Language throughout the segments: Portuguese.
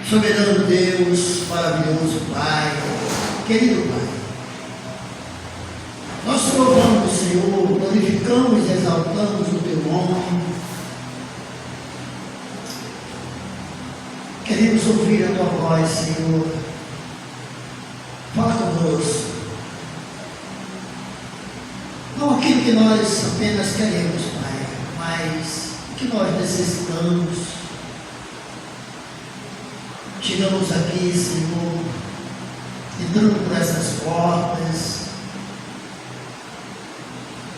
Soberano Deus, maravilhoso Pai, querido Pai, nós te louvamos, Senhor, glorificamos e exaltamos o Teu nome. Queremos ouvir a Tua voz, Senhor. Fala conosco. Não aquilo que nós apenas queremos, Pai, mas o que nós necessitamos. Chegamos aqui, Senhor, entrando por essas portas,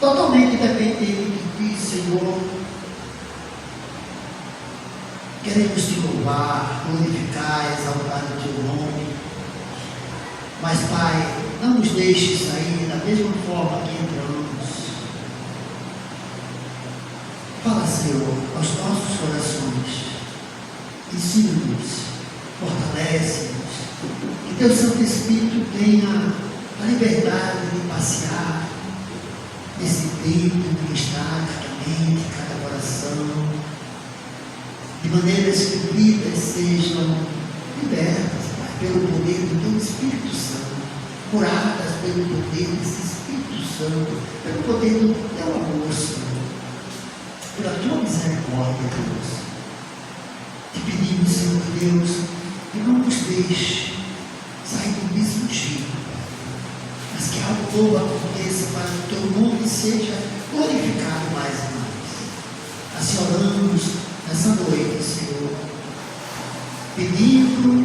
totalmente dependente de Ti, Senhor. Queremos Te louvar, glorificar, exaltar o Teu nome. Mas, Pai, não nos deixe sair da mesma forma que entramos. Fala, Senhor, aos nossos corações. Ensina-nos, fortalece-nos. Que Teu Santo Espírito tenha a liberdade de passear nesse tempo, de ministrar cada mente, cada coração, de maneiras que vidas sejam libertas, Pai, pelo poder do Teu Espírito Santo, curadas pelo poder desse Espírito Santo, pelo poder do Teu amor, Senhor, pela Tua misericórdia, Deus. Te pedimos, Senhor Deus, que não nos deixe sair do mesmo jeito, mas que algo novo aconteça para que o Teu nome seja glorificado mais e mais. Assim oramos nessa noite, Senhor, pedindo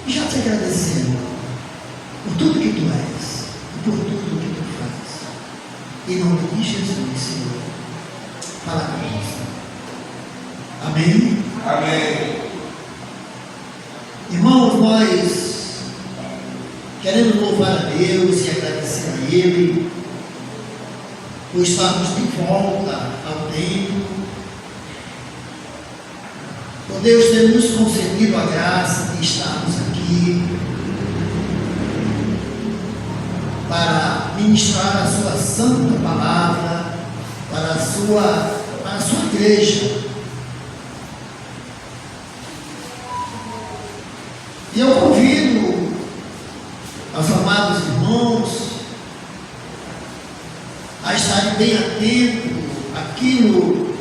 e já Te agradecendo por tudo que Tu és e por tudo que Tu faz. Em nome de Jesus, Senhor, fala conosco. Amém? Amém. Irmãos, nós queremos louvar a Deus e agradecer a Ele por estarmos de volta ao templo, por Deus ter nos concedido a graça de estarmos aqui para ministrar a Sua santa palavra para a sua igreja. E eu convido aos amados irmãos a estarem bem atentos àquilo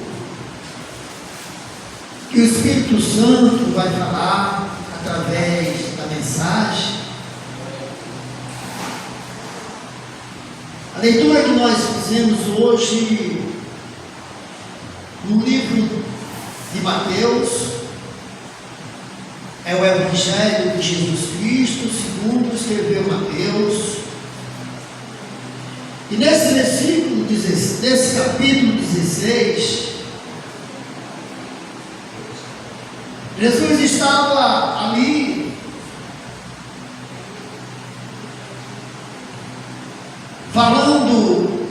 que o Espírito Santo vai falar através da mensagem. A leitura que nós fizemos hoje no livro de Mateus é o Evangelho de Jesus Cristo, segundo escreveu Mateus. E nesse versículo, nesse capítulo 16, Jesus estava ali falando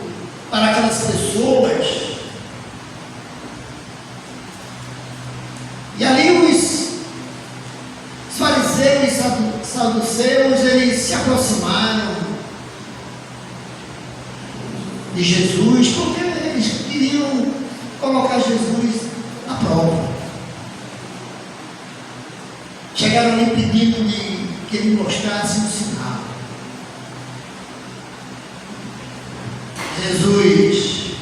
para aquelas pessoas, e ali os fariseus e saduceus, eles se aproximaram de Jesus, porque eles queriam colocar Jesus à prova. Chegaram ali pedindo que ele mostrasse um sinal. Jesus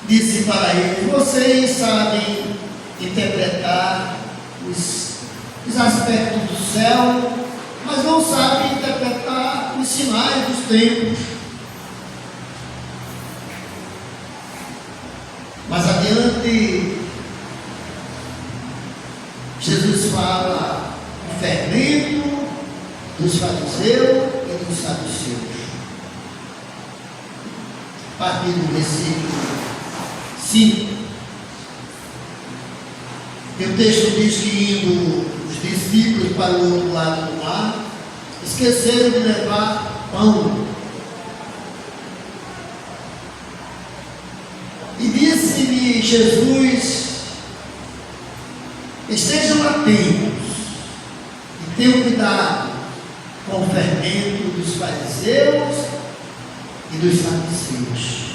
disse para eles: vocês sabem interpretar os aspectos do céu, mas não sabem interpretar os sinais dos tempos. Mais adiante, Jesus fala do fermento dos fariseus e dos saduceus. A partir do versículo 5. E o texto diz que indo os discípulos para o outro lado do mar, esqueceram de levar pão. E disse-lhe Jesus: estejam atentos e tenham cuidado com o fermento dos fariseus e dos saduceus.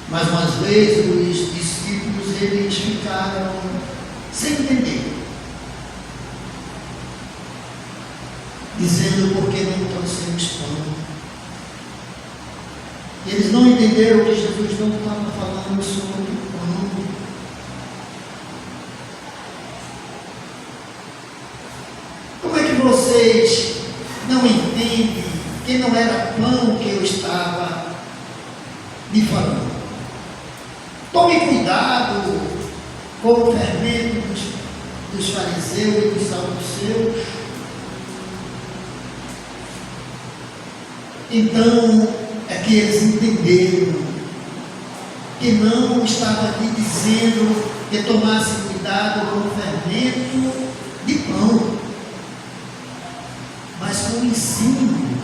Mas umas vezes os discípulos eles ficaram sem entender, dizendo por que não trouxemos pão. Eles não entenderam que Jesus não estava falando sobre o pão. Como é que vocês não entendem que não era pão que eu estava lhe falando? Tome cuidado com o fermento dos fariseus e dos saduceus. Então, é que eles entenderam que não estava lhe dizendo que tomasse cuidado com o fermento de pão, mas com o ensino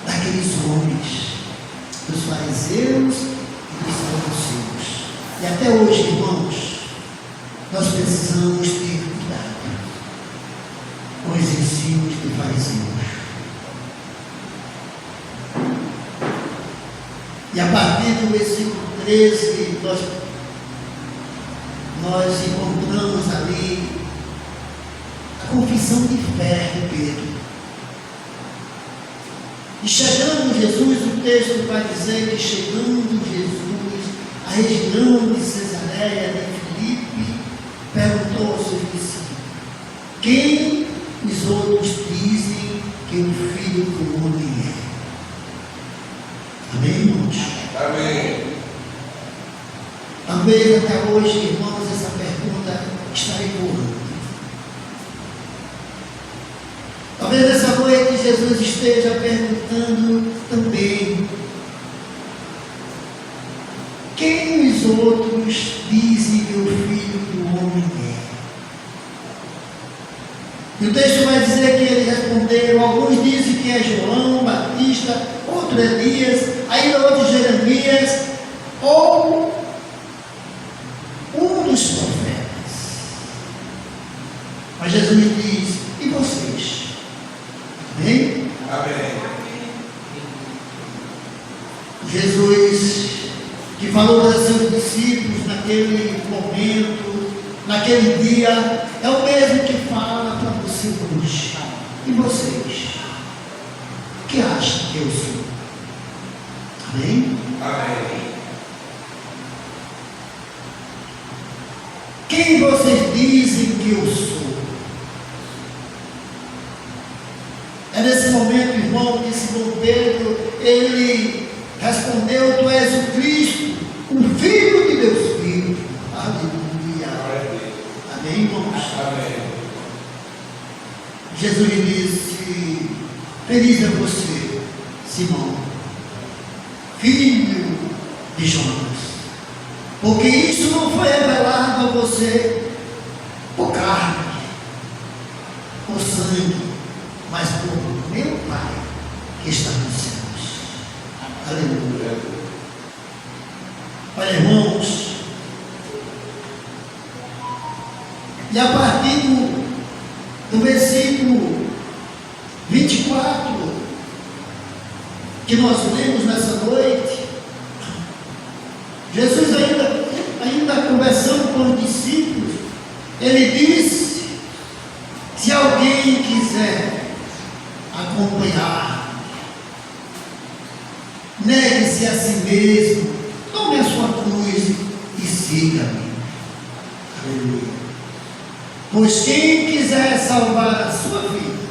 daqueles homens, dos fariseus e dos saduceus. E até hoje, irmãos, nós precisamos ter cuidado com os ensinos dos fariseus. E a partir do versículo 13, nós encontramos ali a confissão de fé de Pedro. E chegando Jesus, o texto vai dizer que chegando Jesus à região de Cesareia de Filipe, perguntou aos seus discípulos: quem os outros dizem que o Filho do Homem é? Amém, irmãos? Amém. Talvez até hoje, irmãos, essa pergunta está ecoando. Talvez essa noite Jesus esteja perguntando também: quem os outros dizem que o Filho do Homem é? E o texto vai dizer que eles responderam: alguns dizem que é João Batista, outro Elias, ainda outro Jeremias, ou um dos profetas. Mas Jesus diz: e vocês? Amém? Amém. Jesus, que falou aos seus discípulos naquele momento, naquele dia, é o mesmo que fala para você hoje. E vocês? O que acham que eu sou? Amém? Amém. Quem vocês dizem que eu sou? É nesse momento, irmão, que Simão Pedro, ele respondeu: tu és o Cristo, o Filho de Deus vivo. Aleluia. Amém, irmãos? Amém. Jesus lhe disse: feliz é você, Simão, filho de Jonas, porque isso não foi revelado a você por carne, por sangue, mas por meu Pai que está nos céus. Aleluia. Olha, irmãos, e a partir do versículo 24, que nós lemos nessa noite, Jesus ainda conversando com os discípulos, ele disse: se alguém quiser acompanhar, negue-se a si mesmo, tome a sua cruz e siga-me. Aleluia. Pois quem quiser salvar a sua vida,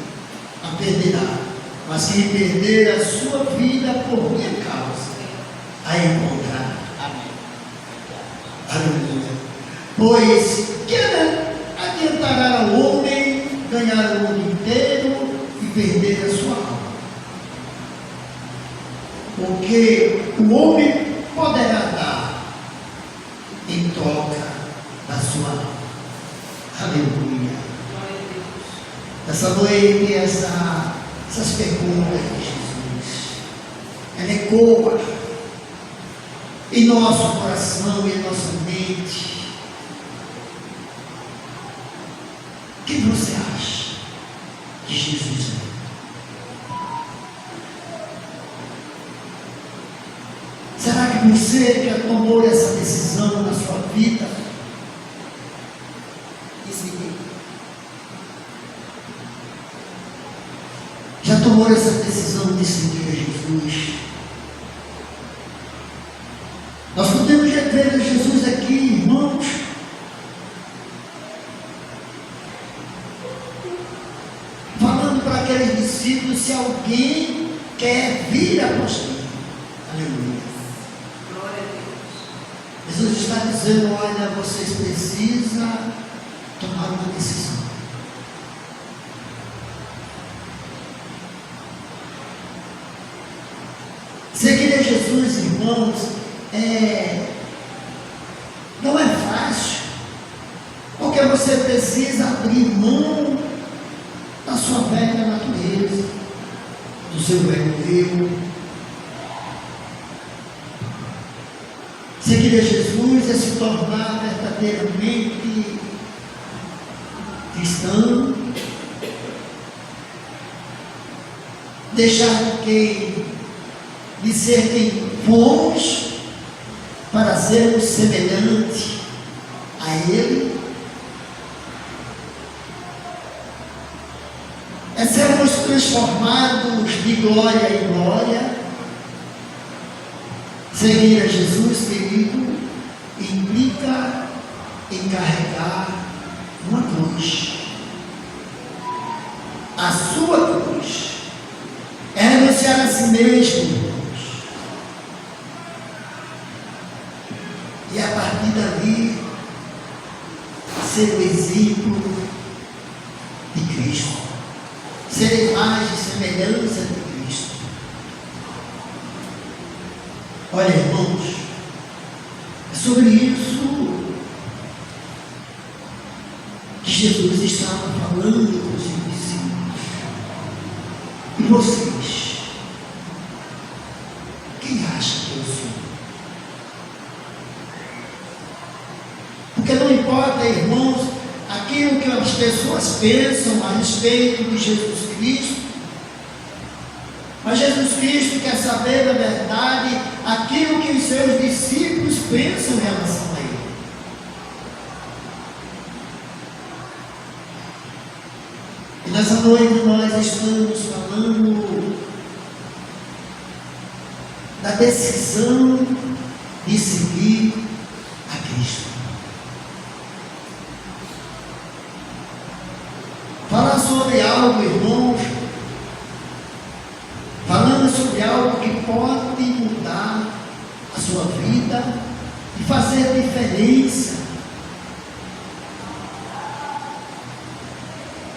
a perderá. Mas quem perder a sua vida por minha causa, a encontrará. Aleluia. Pois que adiantará ao homem ganhar o mundo inteiro e perder a sua alma? Porque o homem poderá dar em troca da sua alma. Aleluia. Essa noite, essas perguntas de Jesus, ela ecoa em nosso coração e em nossa mente. O que você acha que Jesus é? Será que você já tomou essa decisão na sua vida de seguir? Já tomou essa decisão de seguir a Jesus? Nós podemos ver Jesus aqui, irmãos, falando para aqueles discípulos: se alguém quer vir após mim, aleluia. Glória a Deus. Jesus está dizendo: olha, vocês precisam tomar uma decisão. Seguir a Jesus, irmãos, não é fácil, porque você precisa abrir mão da sua velha natureza, do seu velho eu. Seguir a Jesus é se tornar verdadeiramente cristão, deixar de ser quem fomos para sermos semelhantes a Ele, é sermos transformados de glória em glória. Seguir a Jesus, querido, implica em carregar uma cruz. A sua cruz é renunciar a si mesmo, irmãos. E a partir dali, ser o exemplo de Cristo, ser a imagem e semelhança de Cristo. Olha, irmãos, é sobre isso que Jesus estava falando com os seus discípulos. E vocês, quem acha que eu sou? Porque não importa, irmãos, aquilo que as pessoas pensam a respeito de Jesus Cristo, mas Jesus Cristo quer saber, na verdade, aquilo que os seus discípulos pensam em relação a Ele. E nessa noite nós estamos falando da decisão de seguir a Cristo. Falar sobre algo, irmãos, falando sobre algo que pode mudar a sua vida e fazer diferença.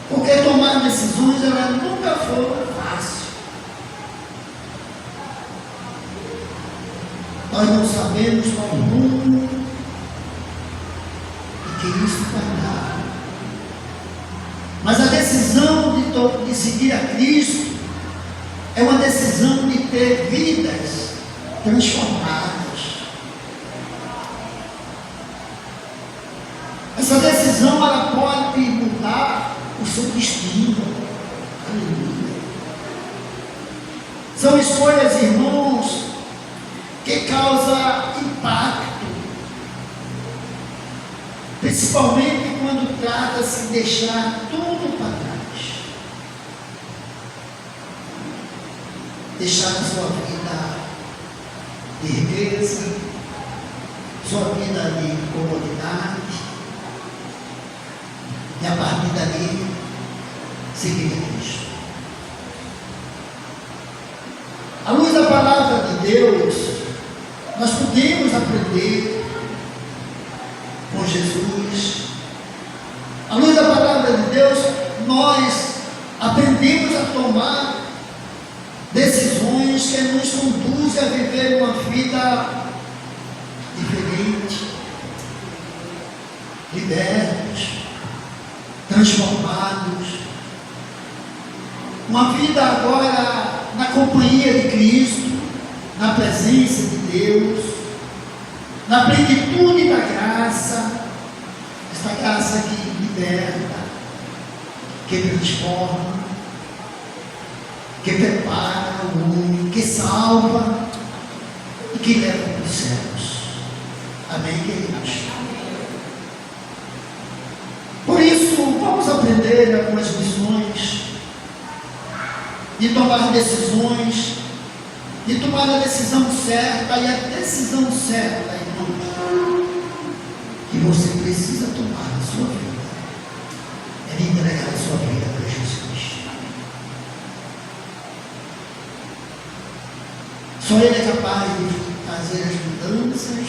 Porque tomar decisões, elas nunca foram fáceis. Nós não sabemos qual o rumo que isso vai dar. Mas a decisão de seguir a Cristo é uma decisão de ter vidas transformadas. Essa decisão, ela pode mudar o seu destino. Aleluia. São escolhas, irmãos, que causam impacto, principalmente quando trata-se de deixar tudo para trás. Deixar a sua vida de riqueza, sua vida de comodidade, e a partir dali seguir a Cristo. À luz da palavra de Deus, nós podemos aprender com Jesus. À luz da palavra de Deus, nós aprendemos a tomar decisões que nos conduzem a viver uma vida diferente, libertos, transformados, uma vida agora na companhia de Cristo, na presença de Deus, na plenitude da graça, esta graça que liberta, que transforma, que prepara o homem, que salva e que leva para os céus. Amém, queridos? Por isso, vamos aprender algumas lições de tomar decisões, de tomar a decisão certa, e a decisão certa, irmãos, que você precisa tomar na sua vida é de entregar a sua vida para Jesus. Só Ele é capaz de fazer as mudanças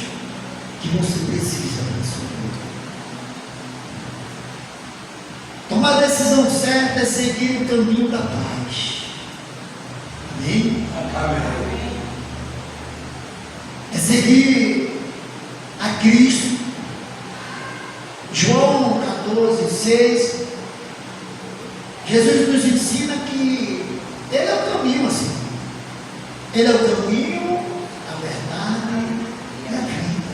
que você precisa na sua vida. Tomar a decisão certa é seguir o caminho da paz. Amém? Amém. É seguir a Cristo. João 14:6. Jesus nos ensina que Ele é o caminho, assim. Ele é o caminho, a verdade e a vida.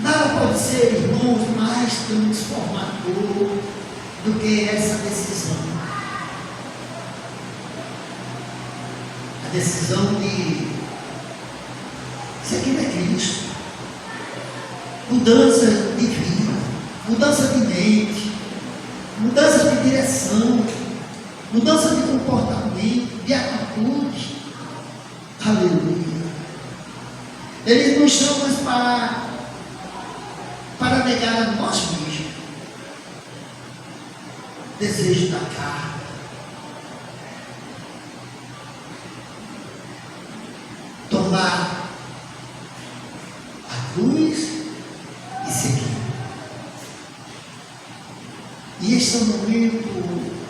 Nada pode ser, irmãos, mais transformador do que essa decisão. A decisão de seguir a Cristo. Mudança de vida, mudança de mente, mudança de direção, mudança de comportamento, de atitude. Aleluia. Ele nos chama para negar a nós mesmos. Desejo da carne. Tomar a cruz e seguir. E este é um momento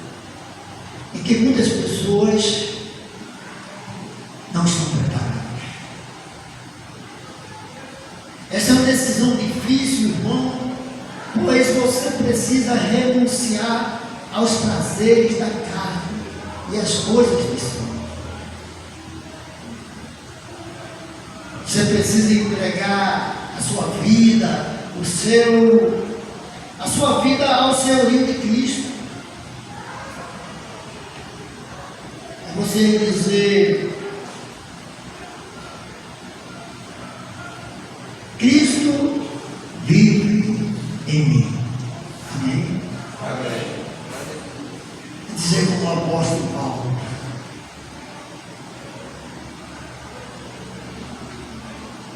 em que muitas pessoas não estão preparadas. Essa é uma decisão difícil, irmão, pois você precisa renunciar aos prazeres da carne e às coisas desse mundo. Você precisa entregar a sua vida, a sua vida ao senhorio de Cristo. É você dizer: Cristo vive em mim. Amém? Amém. Dizer como o apóstolo Paulo: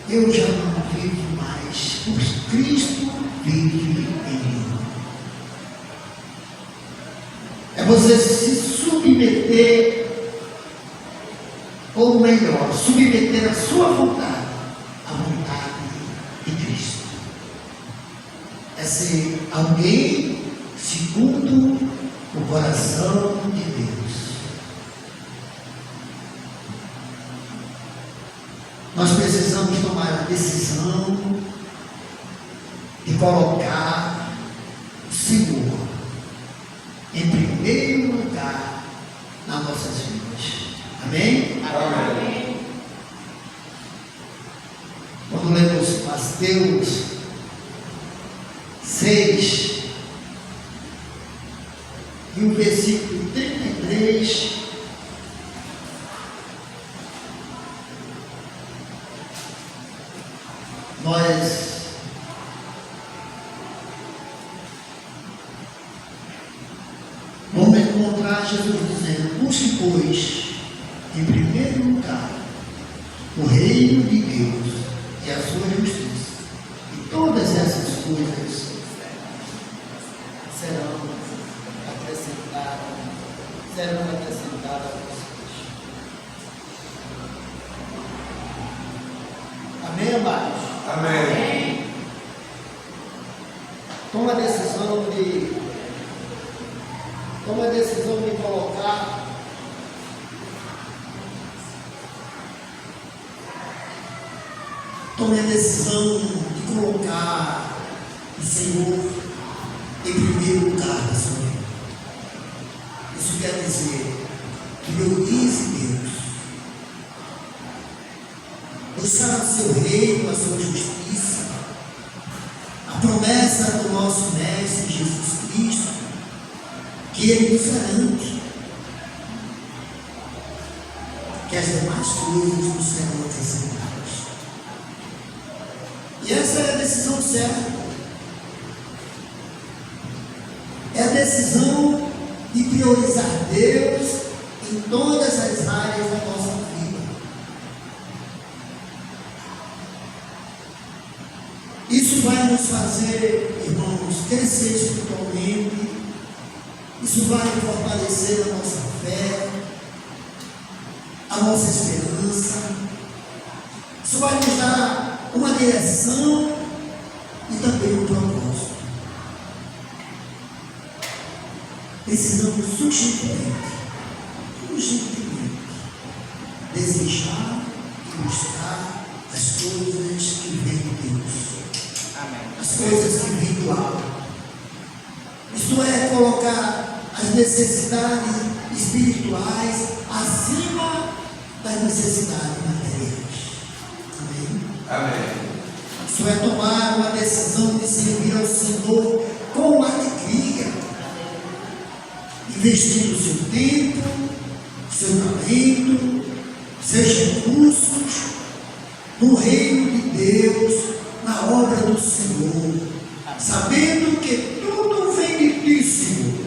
eu já não vivo mais, pois Cristo vive em mim. É você se submeter, ou melhor, submeter a sua vontade à vontade de Cristo. É ser alguém segundo o coração de Deus. Nós precisamos tomar a decisão de colocar o Senhor em primeiro lugar nas nossas vidas. Amém? Amém. Quando lemos Mateus 6 e o versículo 33, nós vamos encontrar Jesus dizendo: busque, pois, em primeiro lugar o reino de Deus e a sua justiça, e todas essas coisas serão acrescentadas a vocês. Amém, amados? Amém. Toma a decisão de colocar tome a decisão de colocar o Senhor em primeiro lugar da sua vida. Isso quer dizer priorize Deus, buscar o seu reino, a sua justiça, a promessa do nosso Mestre Jesus Cristo, que Ele nos garante. que as demais coisas nos serão acrescentadas. E essa é a decisão certa. É a decisão de priorizar Deus em todas as áreas da nossa vida. Isso vai nos fazer, irmãos, crescer espiritualmente. Isso vai fortalecer a nossa fé, a nossa esperança. Isso vai nos dar uma direção e também um propósito. Precisamos urgentemente desejar e buscar as coisas que vêm de Deus. Amém. As coisas que vêm do alto. Isto é, colocar as necessidades espirituais acima das necessidades materiais. Amém? Amém. Isso é tomar uma decisão de servir ao Senhor com alegria, investindo o seu tempo, o seu talento, seus recursos no reino de Deus, na obra do Senhor, sabendo que tudo vem de ti, Senhor,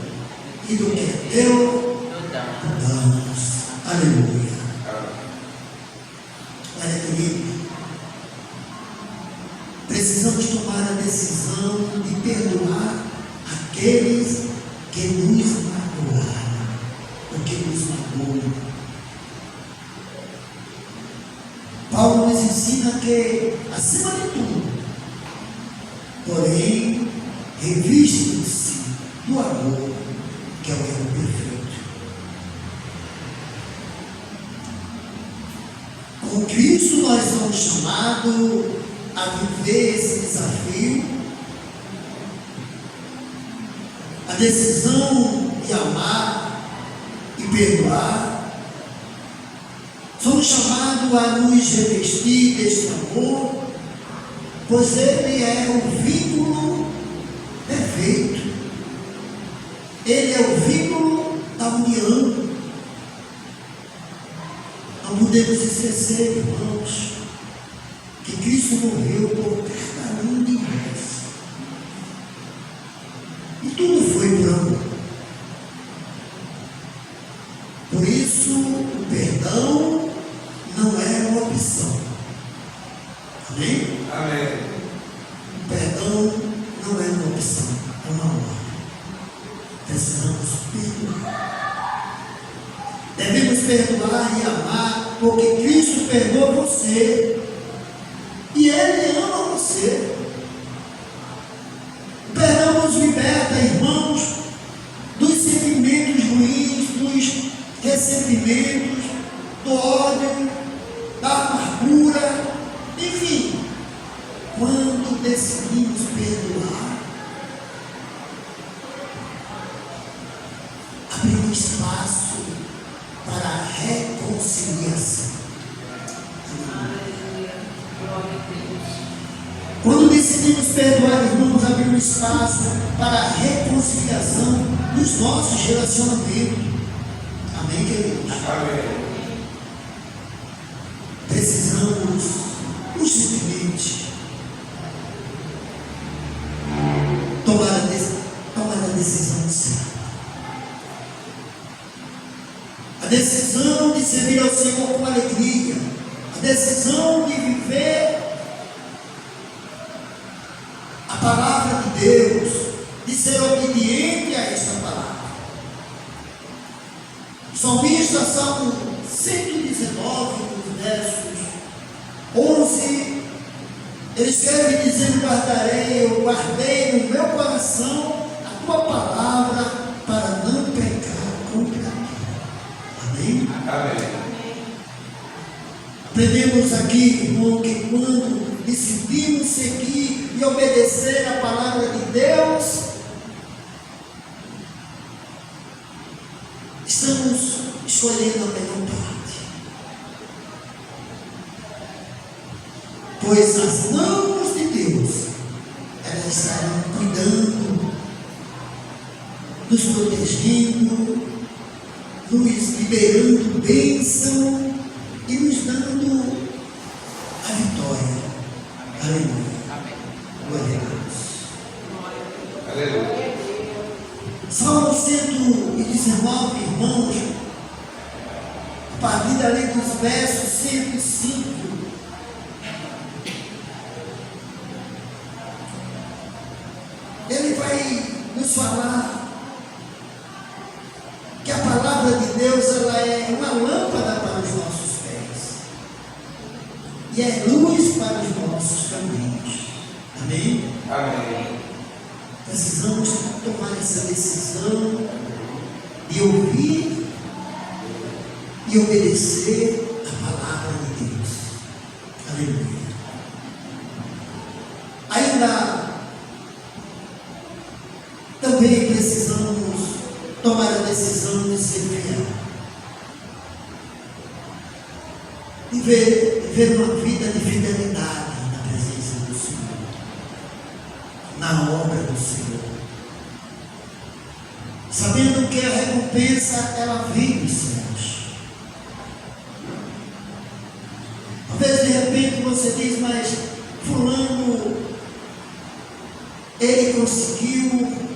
e do que é teu, damos. Aleluia. Olha, querido, precisamos tomar a decisão de perdoar aqueles que nos magoaram, ou que nos magoam. Paulo nos ensina que, acima de tudo, porém, reviste-se do amor, que é o erro perfeito. Com Cristo nós somos chamados a viver esse desafio, a decisão de amar e perdoar. Somos chamados a nos revestir deste amor, pois ele é o vínculo perfeito. Ele é o vínculo da união. Não podemos esquecer, irmãos, que Cristo morreu por cada um de nós. E tudo foi por amor. Por isso, o perdão não é uma opção. Amém? Amém. O perdão não é uma opção, é uma ordem. Precisamos perdoar. Devemos perdoar e amar, porque Cristo perdoa você. E Ele ama você. O perdão nos liberta, irmãos, dos sentimentos ruins, dos ressentimentos, do ódio, da amargura, enfim. Quando decidimos perdoar, abrimos espaço para a reconciliação. Aleluia. Glória a Deus. Quando decidimos perdoar, irmãos, abrimos espaço para a reconciliação dos nossos relacionamentos. Amém, queridos? Amém. Precisamos urgentemente tomar a decisão certa. A decisão de servir ao Senhor com alegria. A decisão de viver a palavra de Deus, de ser obediente a esta palavra. O salmista, Salmo 119, nos versos 11, ele escreve dizendo: eu guardei no meu coração a tua palavra para não pecar contra ti. Amém? Amém. Aprendemos aqui, irmão, que quando decidimos seguir e obedecer a palavra de Deus, estamos escolhendo a melhor parte. Pois as mãos de Deus, elas estarão cuidando, nos protegendo, nos liberando bênção e nos dando a vitória. Aleluia. Amém. Glória a Deus. Aleluia. Salmo 119, irmãos, a partir dali dos versos 105. Ele vai nos falar que a palavra de Deus ela é uma lâmpada para os nossos pés e é luz para os nossos caminhos. Amém? Amém. Precisamos tomar essa decisão de ouvir e obedecer a palavra de Deus. Aleluia. Ainda também precisamos tomar a decisão de ser fiel. Viver uma vida de fidelidade na presença do Senhor, na obra do Senhor, sabendo que a recompensa ela vem dos céus. Talvez de repente você diz, mas fulano, ele conseguiu,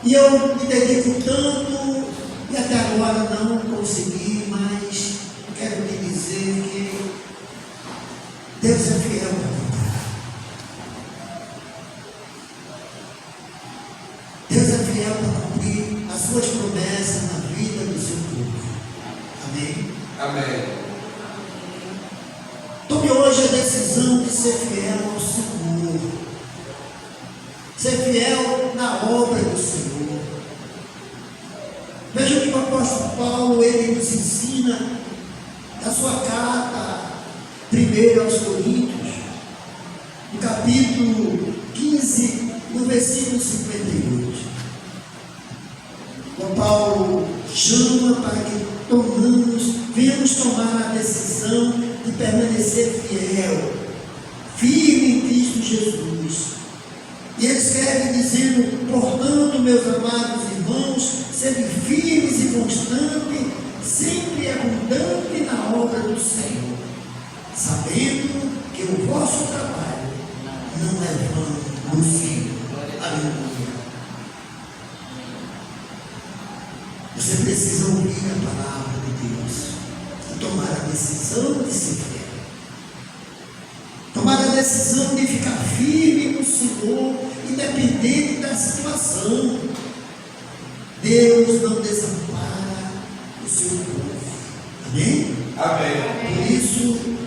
e eu me dedico tanto, e até agora não consegui, mas quero te dizer que Deus é fiel para cumprir. Deus é fiel para cumprir as suas promessas na vida do seu povo. Amém? Amém. Tome hoje a decisão de ser fiel ao Senhor. Ser fiel na obra do Senhor. Veja que o apóstolo Paulo, ele nos ensina na sua carta 1 aos Coríntios, no capítulo 15, no versículo 58. O Paulo chama para que venhamos tomar a decisão de permanecer fiel, firme em Cristo Jesus. E ele escreve dizendo, portanto, meus amados irmãos, sede firmes e constantes, sempre abundante na obra do Senhor, sabendo que o vosso trabalho não é vão no Senhor. Aleluia. Você precisa ouvir a palavra de Deus e tomar a decisão de ser fiel. Tomar a decisão de ficar firme no Senhor, independente da situação. Deus não desampara o seu povo. Amém? Amém. Por isso,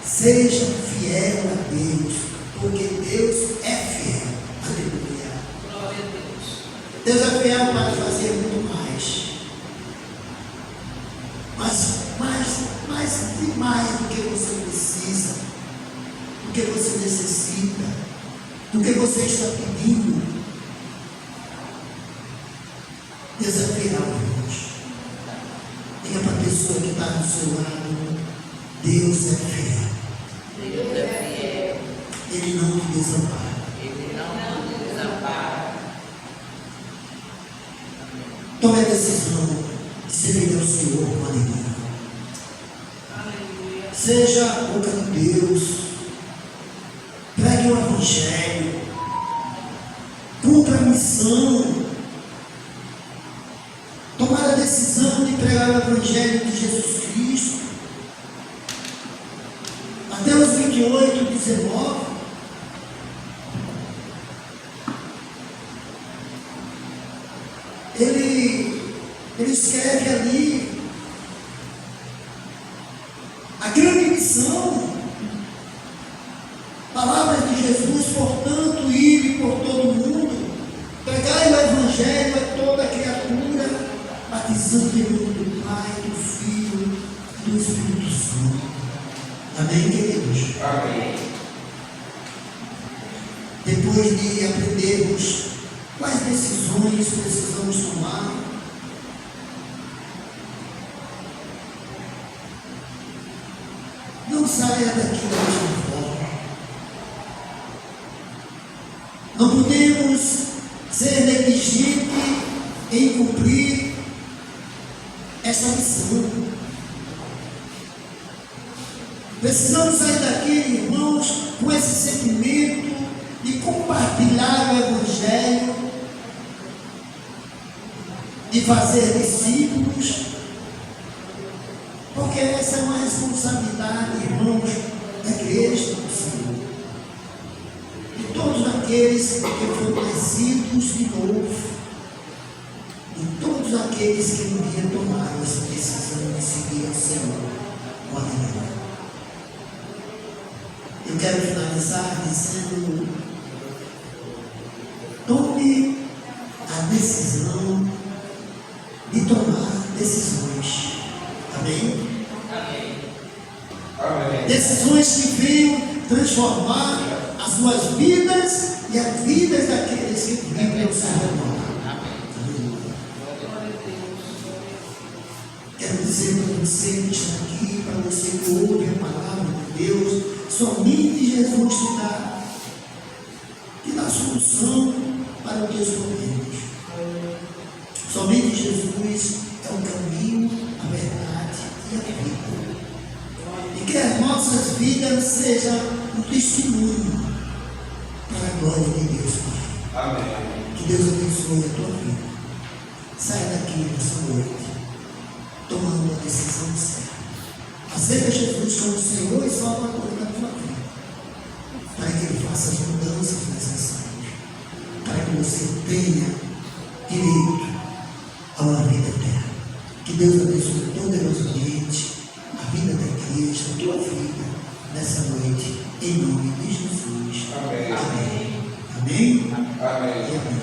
seja fiel a Deus, porque Deus é fiel. Aleluia. Glória a Deus. Deus é fiel para fazer muito mais. Mas demais do que você precisa, do que você necessita, do que você está pedindo. Deus é fiel, irmãos. Diga para a pessoa que está do seu lado, Deus é fiel. Deus é fiel. Ele não te desampara. Ele não nos desampara. Tome a decisão de servir ao Senhor com alegria. Aleluia. Seja a boca de Deus. Pregue o Evangelho. Cumpra a missão. Tomar a decisão de pregar o Evangelho de Jesus Cristo. Mateus 28, 19. Ele escreve ali a grande missão, palavras de Jesus, portanto, ide por todo o mundo, pregai o Evangelho a toda criatura, batizando em nome do Pai, do Filho e do Espírito Santo. Amém, queridos? Amém. Depois de aprendermos quais decisões precisamos tomar, não saia daqui da mesma forma. Não podemos ser negligentes em cumprir essa missão. Precisamos sair daqui, irmãos, com esse sentimento de compartilhar o Evangelho, de fazer discípulos, porque essa é uma responsabilidade, irmãos, da igreja do Senhor, de todos aqueles que foram nascidos de novo, de todos aqueles que um dia tomaram essa decisão de seguir ao Senhor com alegria. Eu quero finalizar dizendo: tome a decisão de tomar decisões. Amém? Amém. Decisões que venham transformar as suas vidas e as vidas daqueles que vivem ao seu redor. Quero dizer para você que está aqui, para você que ouve a palavra de Deus, somente Jesus te dá solução para os teus problemas. Somente Jesus é o caminho, a verdade e a vida. E que as nossas vidas sejam um testemunho para a glória de Deus, Pai. Amém. Que Deus abençoe a tua vida. Saia daqui nessa noite, tomando uma decisão certa. Aceita Jesus como Senhor e Salvador da tua vida, para que Ele faça as mudanças necessárias, para que você tenha direito a uma vida eterna. Que Deus abençoe poderosamente a vida da igreja, a tua vida, nessa noite, em nome de Jesus. Amém. Amém. Amém. Amém. E amém.